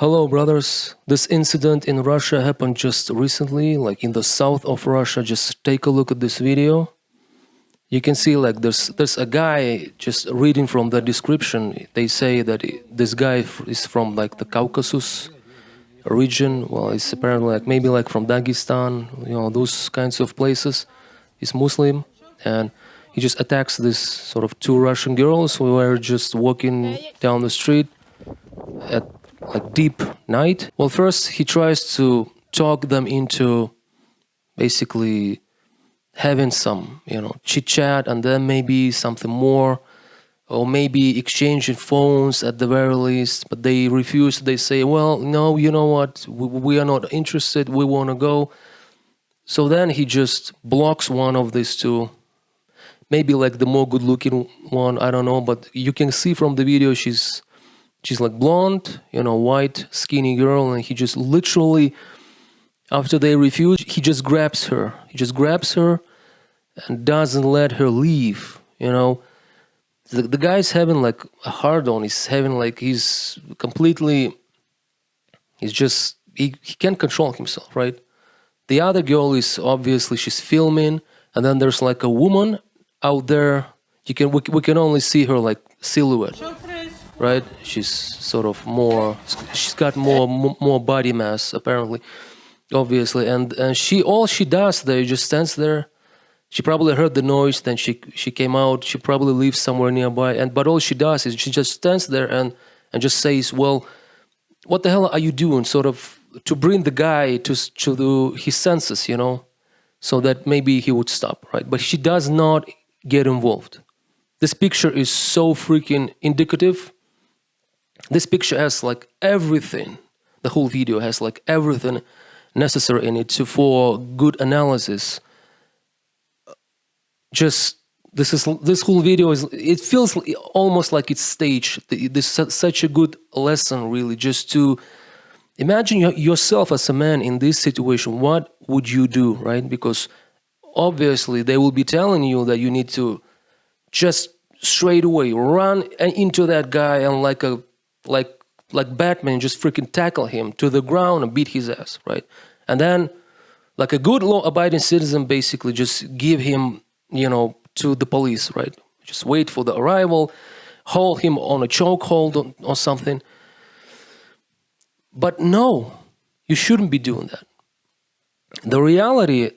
Hello, brothers. This incident in Russia happened just recently, like in the south of Russia. Just take a look at this video. You can see like there's a guy just reading from the description. They say that this guy is from like the Caucasus region. Well, it's apparently like maybe like from Dagestan, those kinds of places. He's Muslim, and he just attacks this sort of two Russian girls who were just walking down the street at like deep night. Well, first he tries to talk them into basically having some, chit chat, and then maybe something more, or maybe exchanging phones at the very least. But they refuse. They say, "Well, no, you know what? We are not interested. We want to go." So then he just blocks one of these two. Maybe like the more good-looking one, I don't know. But you can see from the video she's like blonde, white, skinny girl, and he just literally, after they refuse, he just grabs her. He just grabs her and doesn't let her leave. The guy's having like a hard on. He's having like he can't control himself, right? The other girl is obviously she's filming, and then there's like a woman out there. We can only see her like silhouette. Right, she's sort of she's got more body mass apparently, obviously, and all she does there just stands there. She probably heard the noise, then she came out. She probably lives somewhere nearby, but all she does is she just stands there and just says, "Well, what the hell are you doing?" Sort of to bring the guy to his senses, so that maybe he would stop, right? But she does not get involved. This picture is so freaking indicative. This picture has like everything. The whole video has like everything necessary in it for good analysis. Just this whole video it feels almost like it's staged. This is such a good lesson, really, just to imagine yourself as a man in this situation. What would you do, right? Because obviously they will be telling you that you need to just straight away run into that guy and like Batman, just freaking tackle him to the ground and beat his ass, right? And then, like a good law-abiding citizen, basically just give him, to the police, right? Just wait for the arrival, hold him on a chokehold or something. But no, you shouldn't be doing that. The reality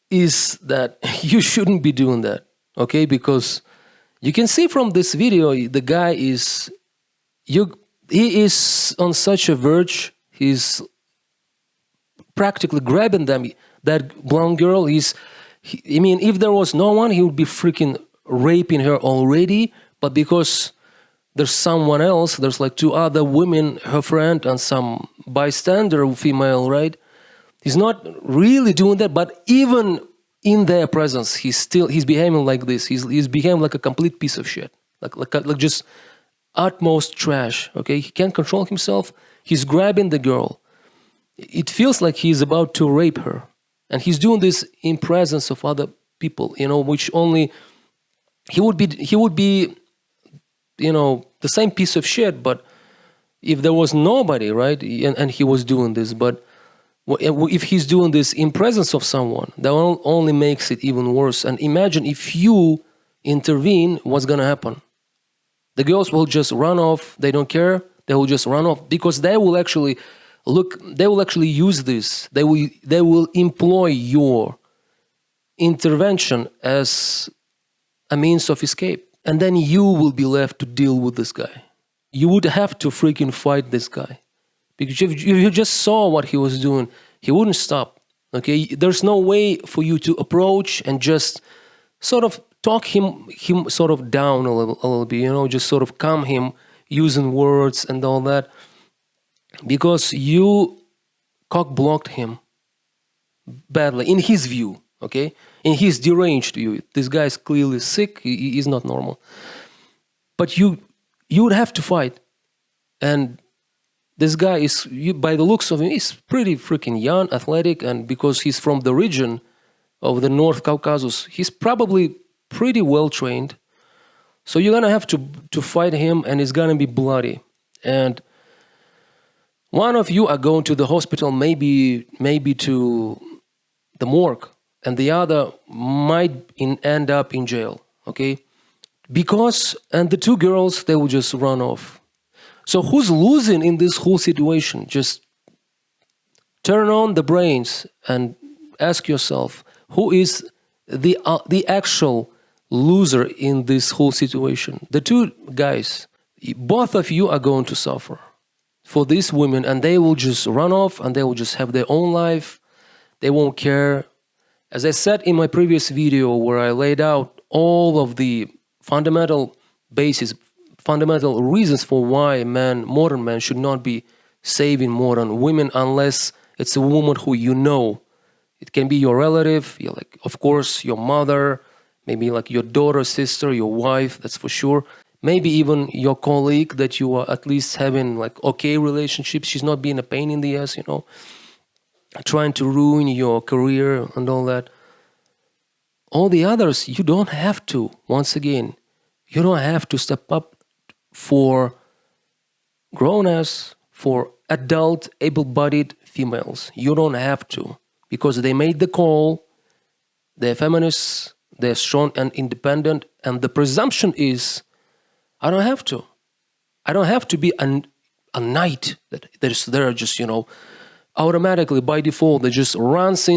is that you shouldn't be doing that, okay? Because you can see from this video, the guy is... He is on such a verge. He's practically grabbing them. That blonde girl if there was no one, he would be freaking raping her already. But because there's someone else, there's like two other women, her friend and some bystander female, right? He's not really doing that, but even in their presence, he's behaving like this. He's behaving like a complete piece of shit, like just utmost trash. Okay, he can't control himself. He's grabbing the girl. It feels like he's about to rape her, and he's doing this in presence of other people. Which only he would be, the same piece of shit. But if there was nobody, right, and he was doing this, but if he's doing this in presence of someone, that only makes it even worse. And imagine if you intervene, what's gonna happen? The girls will just run off. They don't care. They will just run off because they will actually use this. They will employ your intervention as a means of escape. And then you will be left to deal with this guy. You would have to freaking fight this guy. Because if you just saw what he was doing, he wouldn't stop. Okay? There's no way for you to approach and just sort of talk him sort of down a little bit, just sort of calm him using words and all that, because you cock-blocked him badly in his view, okay? In his deranged view. This guy is clearly sick. He is not normal. But you would have to fight. And this guy is, by the looks of him, he's pretty freaking young, athletic, and because he's from the region of the North Caucasus, he's probably pretty well trained. So you're gonna have to fight him, and it's gonna be bloody. And One of you are going to the hospital, maybe to the morgue, and the other might end up in jail, okay? And the two girls, they will just run off. So who's losing in this whole situation? Just turn on the brains and ask yourself, who is the actual loser in this whole situation? The two guys, both of you are going to suffer for these women, and they will just run off and they will just have their own life. They won't care. As I said in my previous video where I laid out all of the fundamental reasons for why modern men should not be saving modern women unless it's a woman who you know. It can be your relative, of course, your mother, maybe like your daughter, sister, your wife, that's for sure. Maybe even your colleague that you are at least having like okay relationships. She's not being a pain in the ass, trying to ruin your career and all that. All the others, you don't have to. Once again, you don't have to step up for grown-ass, for adult, able-bodied females. You don't have to, because they made the call. They're feminists, they're strong and independent, and the presumption is, I don't have to. I don't have to be a knight that they're just, automatically by default, they just runs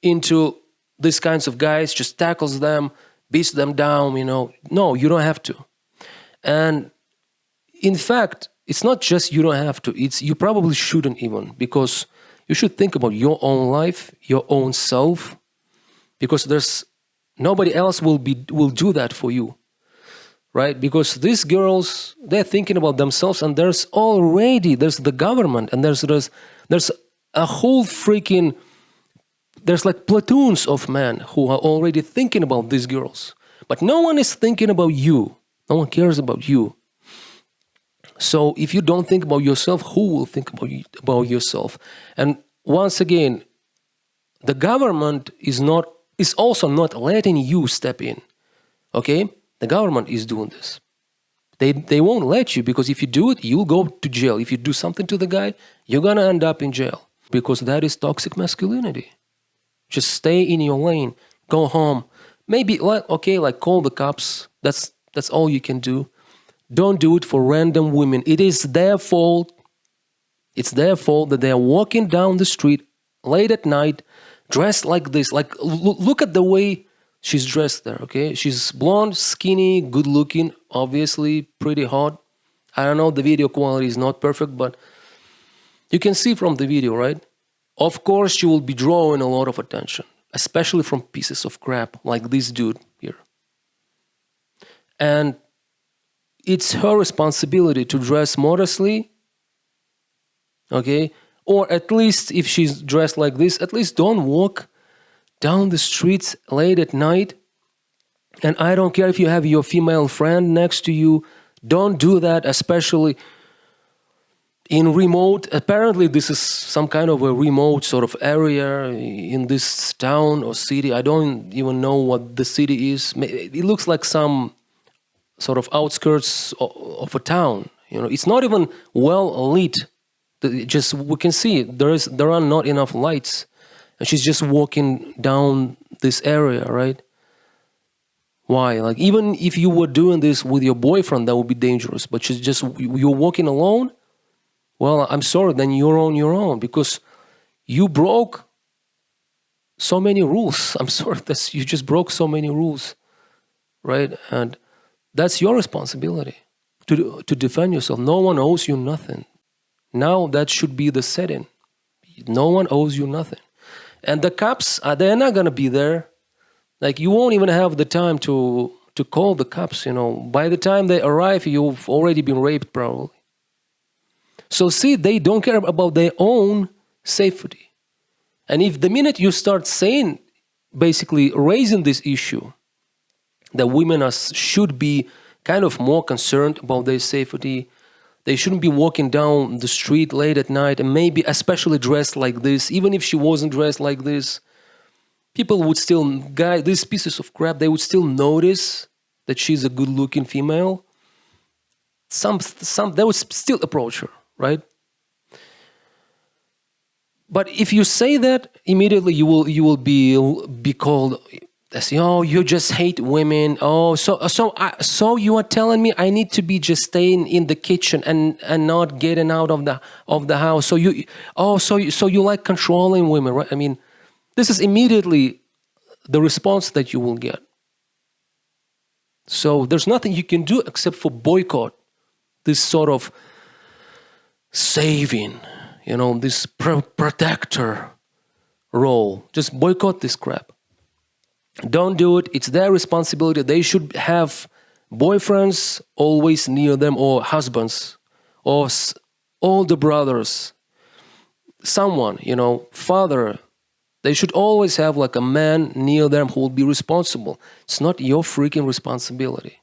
into these kinds of guys, just tackles them, beats them down, No, you don't have to. And in fact, it's not just you don't have to, it's you probably shouldn't even, because you should think about your own life, your own self, because there's nobody else will do that for you, right? Because these girls, they're thinking about themselves, and there's the government, and there's a whole freaking, there's like platoons of men who are already thinking about these girls. But no one is thinking about you. No one cares about you. So if you don't think about yourself, who will think about yourself? And once again, the government is also not letting you step in. Okay? The government is doing this. They won't let you, because if you do it, you'll go to jail. If you do something to the guy, you're going to end up in jail, because that is toxic masculinity. Just stay in your lane. Go home. Maybe, call the cops. That's all you can do. Don't do it for random women. It is their fault. It's their fault that they are walking down the street late at night, dressed like this. Like, look at the way she's dressed there, okay? She's blonde, skinny, good-looking, obviously pretty hot. I don't know, the video quality is not perfect, but you can see from the video, right? Of course, she will be drawing a lot of attention, especially from pieces of crap like this dude here. And it's her responsibility to dress modestly, okay? Or at least if she's dressed like this, at least don't walk down the streets late at night. And I don't care if you have your female friend next to you. Don't do that, especially in remote, apparently this is some kind of a remote sort of area in this town or city. I don't even know what the city is. It looks like some sort of outskirts of a town. It's not even well lit. We can see there are not enough lights, and she's just walking down this area, right? Why? Like, even if you were doing this with your boyfriend, that would be dangerous. But you're walking alone. Well, I'm sorry, then you're on your own, because you broke so many rules. I'm sorry, you just broke so many rules, right? And that's your responsibility to defend yourself. No one owes you nothing. Now that should be the setting. No one owes you nothing. And the cops, they're not going to be there. Like, you won't even have the time to call the cops, By the time they arrive, you've already been raped, probably. So see, they don't care about their own safety. And if the minute you start saying, basically raising this issue, that women should be kind of more concerned about their safety, they shouldn't be walking down the street late at night, and maybe especially dressed like this. Even if she wasn't dressed like this, people would still, these pieces of crap, they would still notice that she's a good-looking female. They would still approach her, right? But if you say that, immediately you will be called as, oh, you just hate women. Oh, so you are telling me I need to be just staying in the kitchen and not getting out of the house. So you like controlling women, right? I mean, this is immediately the response that you will get. So there's nothing you can do except for boycott this sort of saving, this protector role. Just boycott this crap. Don't do it. It's their responsibility. They should have boyfriends always near them, or husbands, or older brothers, someone, father. They should always have like a man near them who will be responsible. It's not your freaking responsibility.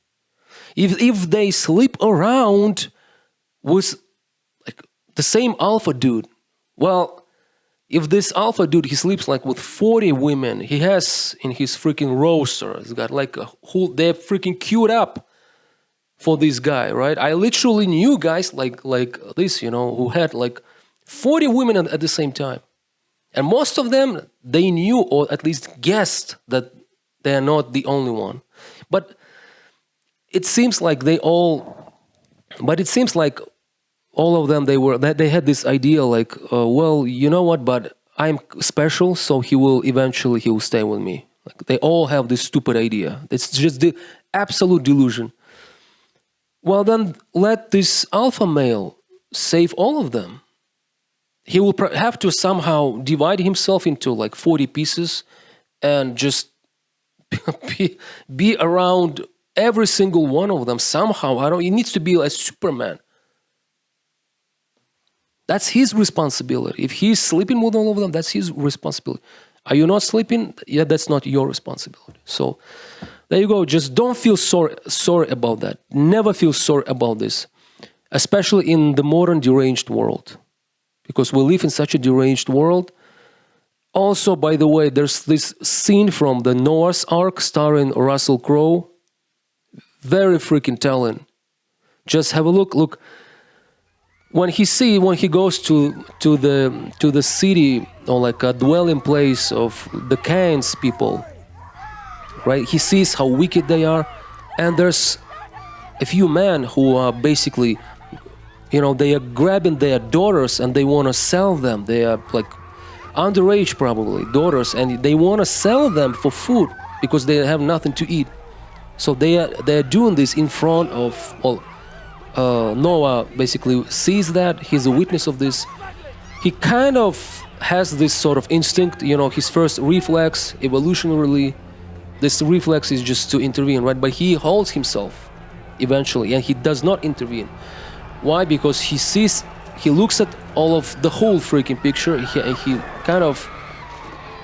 If they sleep around with like the same alpha dude, well, if this alpha dude, he sleeps like with 40 women, he has in his freaking roster, he's got like a whole, they're freaking queued up for this guy, right? I literally knew guys like this, who had like 40 women at the same time. And most of them, they knew or at least guessed that they are not the only one. But it seems like all of them, they had this idea like, well, you know what, but I'm special, so he will stay with me. Like, they all have this stupid idea. It's just the absolute delusion. Well, then let this alpha male save all of them. He will have to somehow divide himself into like 40 pieces and just be around every single one of them somehow. He needs to be like Superman. That's his responsibility. If he's sleeping with all of them, that's his responsibility. Are you not sleeping? Yeah, that's not your responsibility. So there you go. Just don't feel sorry about that. Never feel sorry about this, especially in the modern deranged world, because we live in such a deranged world. Also, by the way, there's this scene from the Noah's Ark starring Russell Crowe. Very freaking telling. Just have a look. Look. When he goes to the city, or like a dwelling place of the Cain's people, right? He sees how wicked they are, and there's a few men who are basically, they are grabbing their daughters and they want to sell them. They are like underage, probably daughters, and they want to sell them for food because they have nothing to eat. So they're doing this in front of all. Noah basically sees that. He's a witness of this. He kind of has this sort of instinct, his first reflex, evolutionarily, this reflex is just to intervene, right? But he holds himself eventually, and he does not intervene. Why? Because he looks at all of the whole freaking picture, and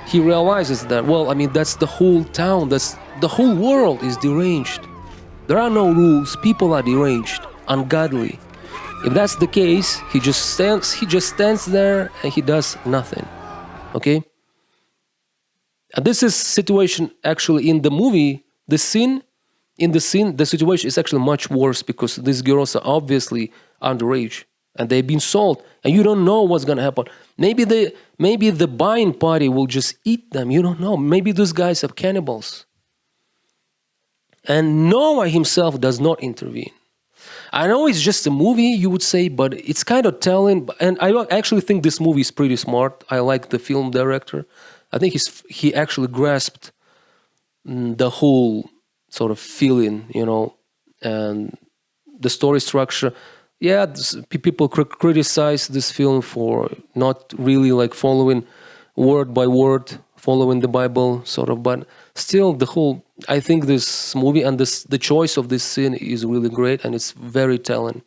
he realizes that, well, I mean, that's the whole town, that's the whole world is deranged. There are no rules, people are deranged, ungodly. If that's the case, he just stands there and he does nothing. Okay? And this is situation actually in the movie, the situation is actually much worse because these girls are obviously underage and they've been sold and you don't know what's gonna happen. Maybe the buying party will just eat them. You don't know. Maybe those guys are cannibals. And Noah himself does not intervene. I know it's just a movie, you would say, but it's kind of telling. And I actually think this movie is pretty smart. I like the film director. I think he actually grasped the whole sort of feeling, and the story structure. Yeah, people criticize this film for not really like following word by word, following the Bible sort of, but still I think this movie and the choice of this scene is really great and it's very telling.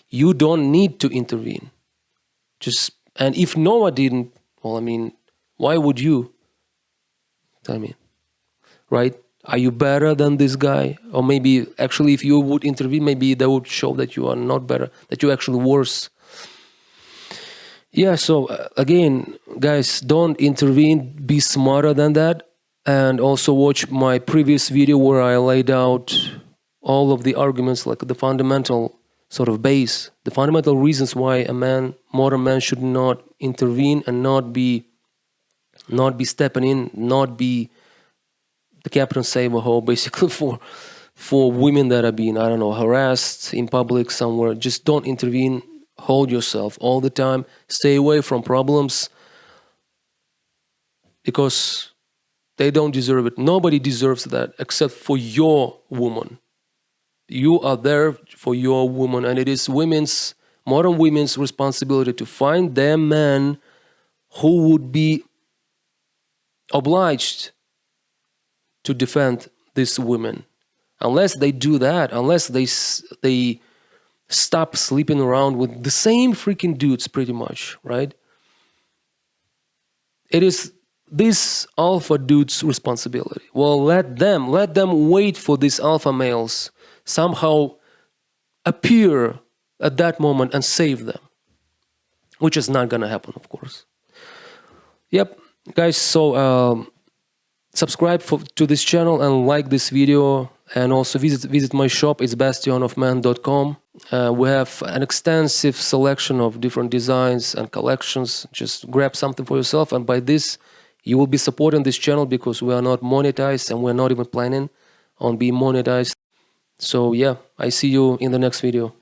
You don't need to intervene. And if Noah didn't, well, I mean, why would you? I mean, right? Are you better than this guy? Or maybe actually if you would intervene, maybe that would show that you are not better, that you're actually worse. Yeah, so again, guys, don't intervene. Be smarter than that. And also watch my previous video where I laid out all of the arguments, like the fundamental sort of base, the fundamental reasons why a man, modern man, should not intervene and not be stepping in, not be the captain save a hole, basically for women that are being, I don't know, harassed in public somewhere. Just don't intervene. Hold yourself all the time. Stay away from problems because they don't deserve it. Nobody deserves that except for your woman. You are there for your woman, and it is modern women's responsibility to find their man who would be obliged to defend these women. Unless they do that, unless they stop sleeping around with the same freaking dudes, pretty much, right? It is this alpha dude's responsibility. Well, let them wait for these alpha males somehow appear at that moment and save them, which is not gonna happen, of course. Yep, guys. So subscribe to this channel and like this video, and also visit my shop. It's bastionofman.com. We have an extensive selection of different designs and collections. Just grab something for yourself, and by this you will be supporting this channel because we are not monetized and we're not even planning on being monetized. So yeah, I see you in the next video.